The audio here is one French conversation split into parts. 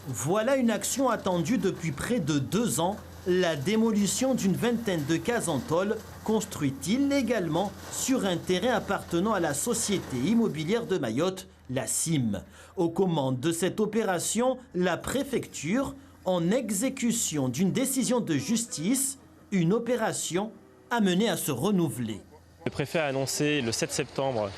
Voilà une action attendue depuis près de 2 ans, la démolition d'une vingtaine de cases en tôle construites illégalement sur un terrain appartenant à la Société immobilière de Mayotte, la CIM. Aux commandes de cette opération, la préfecture, en exécution d'une décision de justice, une opération amenée à se renouveler. Le préfet a annoncé le 7 septembre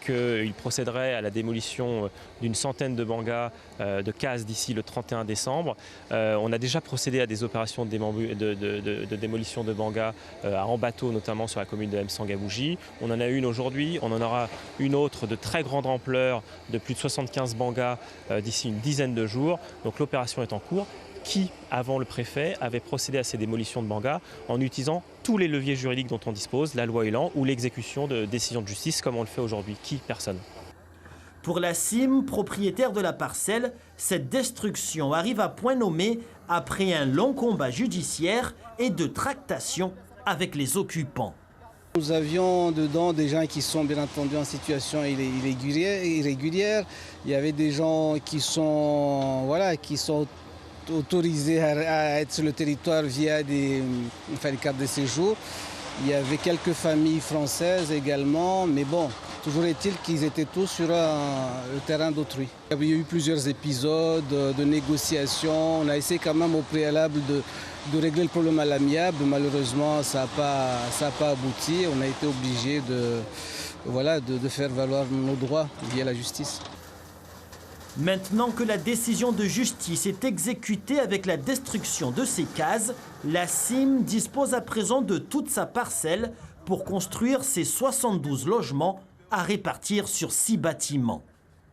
qu'il procéderait à la démolition d'une centaine de bangas de cases d'ici le 31 décembre. On a déjà procédé à des opérations de démolition de bangas en bateau, notamment sur la commune de M'Sangabouji. On en a une aujourd'hui, on en aura une autre de très grande ampleur de plus de 75 bangas d'ici une dizaine de jours. Donc l'opération est en cours. Qui, avant le préfet, avait procédé à ces démolitions de bangas en utilisant tous les leviers juridiques dont on dispose, la loi Elan ou l'exécution de décisions de justice comme on le fait aujourd'hui. Qui? Personne. Pour la CIM, propriétaire de la parcelle, cette destruction arrive à point nommé après un long combat judiciaire et de tractation avec les occupants. Nous avions dedans des gens qui sont bien entendu en situation irrégulière. Il y avait des gens qui sont autorisés à être sur le territoire via des cartes de séjour. Il y avait quelques familles françaises également, mais bon, toujours est-il qu'ils étaient tous sur le terrain d'autrui. Il y a eu plusieurs épisodes de négociations. On a essayé quand même au préalable de régler le problème à l'amiable. Malheureusement, ça n'a pas abouti. On a été obligé de faire valoir nos droits via la justice. Maintenant que la décision de justice est exécutée avec la destruction de ces cases, la CIM dispose à présent de toute sa parcelle pour construire ses 72 logements à répartir sur 6 bâtiments.